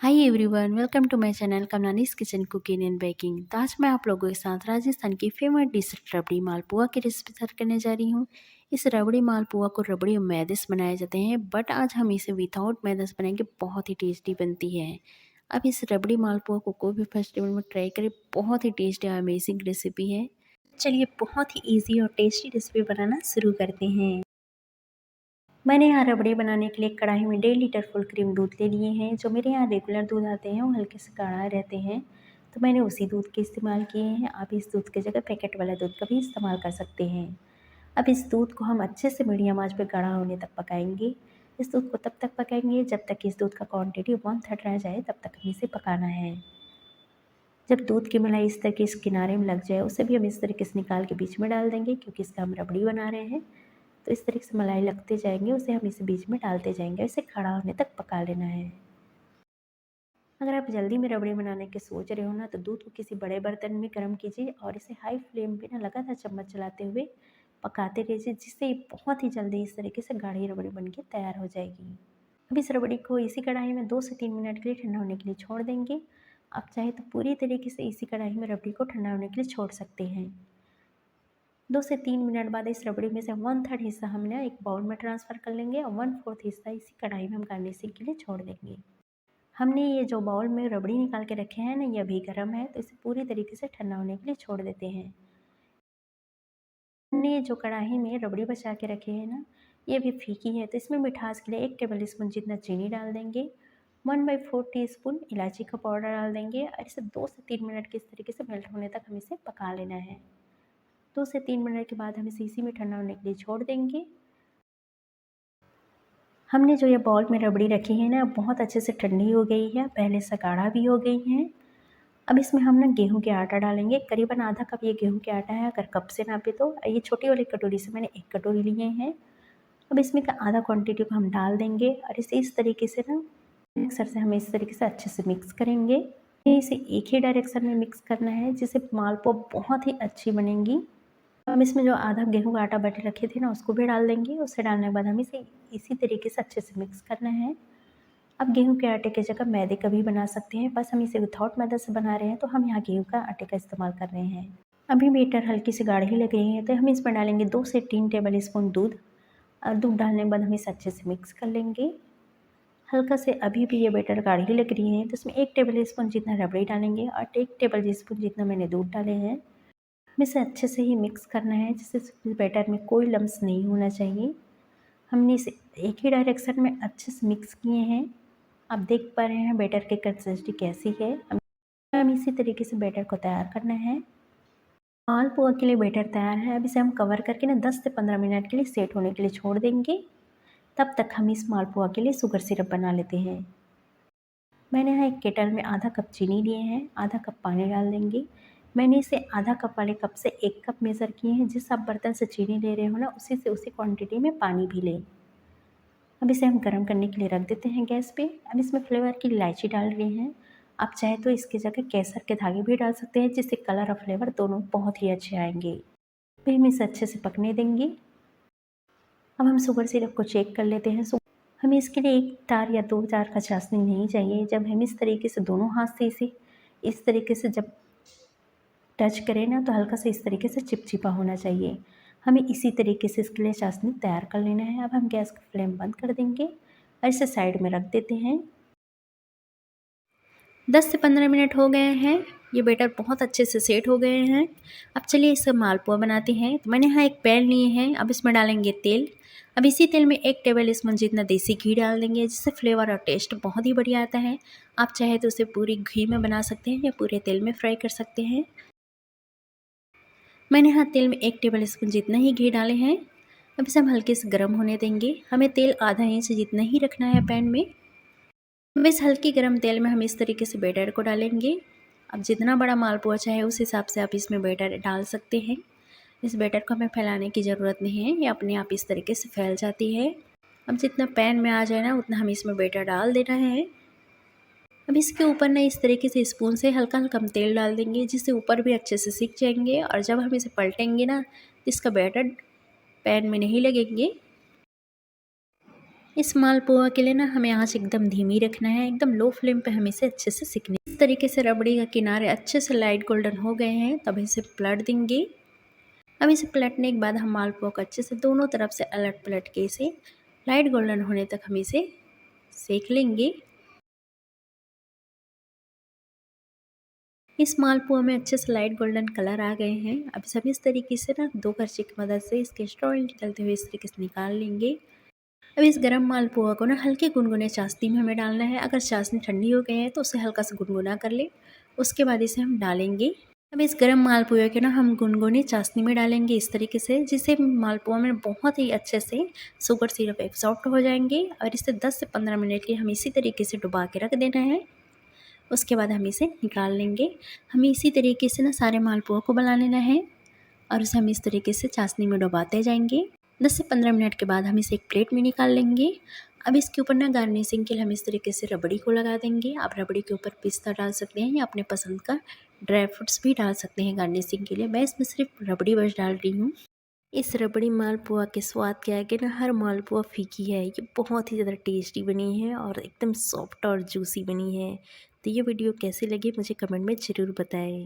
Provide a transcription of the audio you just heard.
Hi everyone, welcome to my channel Kamlani's kitchen cooking and baking. तो आज मैं आप लोगों के साथ राजस्थान की फेमस डिश रबड़ी मालपुआ की रेसिपी शेयर करने जा रही हूँ। इस रबड़ी मालपुआ को रबड़ी और मैदे से बनाए जाते हैं, बट आज हम इसे विदाउट मैदे से बनाएंगे। बहुत ही टेस्टी बनती है। अब इस रबड़ी मालपुआ को कोई भी फेस्टिवल में ट्राई करें, बहुत ही टेस्टी और अमेजिंग रेसिपी है। चलिए बहुत ही ईजी और टेस्टी रेसिपी बनाना शुरू करते हैं। मैंने यहाँ रबड़ी बनाने के लिए कढ़ाई में 1.5 लीटर फुल क्रीम दूध ले लिए हैं। जो मेरे यहाँ रेगुलर दूध आते हैं वो हल्के से गाढ़ा रहते हैं, तो मैंने उसी दूध के इस्तेमाल किए हैं। आप इस दूध की जगह पैकेट वाला दूध का भी इस्तेमाल कर सकते हैं। अब इस दूध को हम अच्छे से मीडियम आंच पर गाढ़ा होने तक पकाएंगे। इस दूध को तब तक पकाएंगे जब तक इस दूध का क्वान्टिटी 1/3 रह जाए, तब तक हमें इसे पकाना है। जब दूध की मलाई इस तरह के इस किनारे में लग जाए, उसे भी हम इस तरीके से निकाल के बीच में डाल देंगे, क्योंकि इसका हम रबड़ी बना रहे हैं। तो इस तरीके से मलाई लगते जाएंगे, उसे हम इसे बीच में डालते जाएंगे। इसे खड़ा होने तक पका लेना है। अगर आप जल्दी में रबड़ी बनाने के सोच रहे हो ना, तो दूध को किसी बड़े बर्तन में गर्म कीजिए और इसे हाई फ्लेम पे ना लगातार चम्मच चलाते हुए पकाते रहिए, जिससे ये बहुत ही जल्दी इस तरीके से गाढ़ी रबड़ी बन के तैयार हो जाएगी। अब इस रबड़ी को इसी कढ़ाई में 2 से 3 मिनट के लिए ठंडा होने के लिए छोड़ देंगे। आप चाहे तो पूरी तरीके से इसी कढ़ाई में रबड़ी को ठंडा होने के लिए छोड़ सकते हैं। 2 से 3 मिनट बाद इस रबड़ी में से 1/3 हिस्सा हम ना एक बाउल में ट्रांसफ़र कर लेंगे और 1/4 हिस्सा इसी कढ़ाई में हम गार्निशिंग के लिए छोड़ देंगे। हमने ये जो बाउल में रबड़ी निकाल के रखे हैं ना, ये अभी गर्म है, तो इसे पूरी तरीके से ठंडा होने के लिए छोड़ देते हैं। हमने ये जो कढ़ाई में रबड़ी बचा के रखे हैं ना, ये भी फीकी है, तो इसमें मिठास के लिए 1 टेबल स्पून जितना चीनी डाल देंगे। 1/4 टीस्पून इलायची का पाउडर डाल देंगे और इसे 2 से 3 मिनट के इस तरीके से मेल्ट होने तक हम इसे पका लेना है। 2 से 3 मिनट के बाद हम इसे इसी में ठंडा होने के लिए छोड़ देंगे। हमने जो ये बाउल में रबड़ी रखी है ना, बहुत अच्छे से ठंडी हो गई है, पहले से गाढ़ा भी हो गई है। अब इसमें हम ना गेहूं के आटा डालेंगे। करीबन आधा कप ये गेहूं के आटा है, अगर कप से नापे तो। ये छोटी वाली कटोरी से मैंने 1 कटोरी लिए हैं। अब इसमें का आधा क्वांटिटी को हम डाल देंगे और इसे इस तरीके से ना मिक्सर से हमें इस तरीके से अच्छे से मिक्स करेंगे। इसे एक ही डायरेक्शन में मिक्स करना है, जिससे मालपुआ बहुत ही अच्छी बनेंगी। हम इसमें जो आधा गेहूं का आटा बटे रखे थे ना, उसको भी डाल देंगे। उसे डालने के बाद हम इसे इसी तरीके से अच्छे से मिक्स करना है। अब गेहूं के आटे की जगह मैदे का भी बना सकते हैं, बस हम इसे विदाउट मैदा से बना रहे हैं, तो हम यहाँ गेहूं का आटे का इस्तेमाल कर रहे हैं। अभी बेटर हल्की सी गाढ़ी लग गई है, तो हम इसमें डालेंगे 2 से 3 टेबल स्पून दूध। और दूध डालने के बाद हम इसे अच्छे से मिक्स कर लेंगे। हल्का से अभी भी ये बैटर गाढ़ी लग रही है, तो इसमें 1 टेबल स्पून जितना रबड़ी डालेंगे और 1 टेबल स्पून जितना मैंने दूध डाले हैं। इसे अच्छे से ही मिक्स करना है, जिससे बैटर में कोई लम्स नहीं होना चाहिए। हमने इसे एक ही डायरेक्शन में अच्छे से मिक्स किए हैं। आप देख पा रहे हैं बैटर की कंसिस्टेंसी कैसी है। हम इसी तरीके से बैटर को तैयार करना है। मालपुआ के लिए बैटर तैयार है। अब इसे हम कवर करके ना 10 से 15 मिनट के लिए सेट होने के लिए छोड़ देंगे। तब तक हम इस मालपुआ के लिए शुगर सिरप बना लेते हैं। मैंने यहाँ एक केटल में आधा कप चीनी लिए हैं, आधा कप पानी डाल देंगे। मैंने इसे आधा कप वाले कप से 1 कप मेज़र किए हैं। जिस आप बर्तन से चीनी ले रहे हो ना, उसी से उसी क्वांटिटी में पानी भी लें। अब इसे हम गर्म करने के लिए रख देते हैं गैस पे। अब इसमें फ्लेवर की इलायची डाल रहे हैं। आप चाहे तो इसकी जगह केसर के धागे भी डाल सकते हैं, जिससे कलर और फ्लेवर दोनों बहुत ही अच्छे आएंगे। फिर हम इसे अच्छे से पकने देंगे। अब हम शुगर सिरप को चेक कर लेते हैं। हमें इसके लिए 1 तार या 2 तार का चाशनी नहीं चाहिए। जब हम इस तरीके से दोनों हाथ से इसे इस तरीके से जब टच करें ना, तो हल्का सा इस तरीके से चिपचिपा होना चाहिए। हमें इसी तरीके से इसके लिए चाशनी तैयार कर लेना है। अब हम गैस का फ्लेम बंद कर देंगे और इसे साइड में रख देते हैं। 10 से 15 मिनट हो गए हैं। ये बैटर बहुत अच्छे से सेट हो गए हैं। अब चलिए इससे मालपुआ बनाते हैं। तो मैंने यहाँ एक पैन लिए हैं। अब इसमें डालेंगे तेल। अब इसी तेल में 1 टेबल स्पून जितना देसी घी डाल देंगे, जिससे फ्लेवर और टेस्ट बहुत ही बढ़िया आता है। आप चाहे तो उसे पूरी घी में बना सकते हैं या पूरे तेल में फ्राई कर सकते हैं। मैंने यहाँ तेल में 1 टेबल स्पून जितना ही घी डाले हैं। अब इसे हम हल्के से गर्म होने देंगे। हमें तेल आधा इंच जितना ही रखना है पैन में। अब इस हल्की गर्म तेल में हम इस तरीके से बैटर को डालेंगे। अब जितना बड़ा मालपुआ चाहे उस हिसाब से आप इसमें बैटर डाल सकते हैं। इस बैटर को हमें फैलाने की ज़रूरत नहीं है, ये अपने आप इस तरीके से फैल जाती है। अब जितना पैन में आ जाए ना, उतना हम इसमें बैटर डाल देना है। अब इसके ऊपर ना इस तरीके से स्पून से हल्का हल्का हम तेल डाल देंगे, जिससे ऊपर भी अच्छे से सीख जाएंगे। और जब हम इसे पलटेंगे ना, तो इसका बैटर पैन में नहीं लगेंगे। इस मालपुआ के लिए ना हमें आँच एकदम धीमी रखना है, एकदम लो फ्लेम पे हमें इसे अच्छे से सेकना है। इस तरीके से रबड़ी का किनारे अच्छे से लाइट गोल्डन हो गए हैं, तब इसे पलट देंगे। अब इसे पलटने के बाद हम मालपुआ को अच्छे से दोनों तरफ से अलट पलट के इसे लाइट गोल्डन होने तक हम इसे सेक लेंगे। इस मालपुआ में अच्छे से लाइट गोल्डन कलर आ गए हैं। अब हम इस तरीके से ना 2 करछी की मदद से इसके स्ट्रॉ निकलते हुए इस तरीके से निकाल लेंगे। अब इस गरम मालपुआ को ना हल्के गुनगुने चाशनी में हमें डालना है। अगर चाशनी ठंडी हो गई है तो उसे हल्का सा गुनगुना कर लें, उसके बाद इसे हम डालेंगे। अब इस गरम मालपुए के ना हम गुनगुने चाशनी में डालेंगे इस तरीके से, जिससे मालपुआ में बहुत ही अच्छे से शुगर सिरप एब्सॉर्ब हो जाएंगे। और इसे 10 से 15 मिनट के लिए हम इसी तरीके से डुबा के रख देना है। उसके बाद हम इसे निकाल लेंगे। हमें इसी तरीके से ना सारे मालपुआ को बना लेना है और उसे हम इस तरीके से चाशनी में डुबाते जाएंगे। 10 से 15 मिनट के बाद हम इसे एक प्लेट में निकाल लेंगे। अब इसके ऊपर ना गार्निशिंग के लिए हम इस तरीके से रबड़ी को लगा देंगे। आप रबड़ी के ऊपर पिस्ता डाल सकते हैं या अपने पसंद का ड्राई फ्रूट्स भी डाल सकते हैं गार्निशिंग के लिए। मैं इसमें सिर्फ रबड़ी बस डाल रही हूँ। इस रबड़ी मालपुआ के स्वाद के आगे ना हर मालपुआ फीकी है। ये बहुत ही ज़्यादा टेस्टी बनी है और एकदम सॉफ्ट और जूसी बनी है। तो ये वीडियो कैसी लगी मुझे कमेंट में ज़रूर बताएं।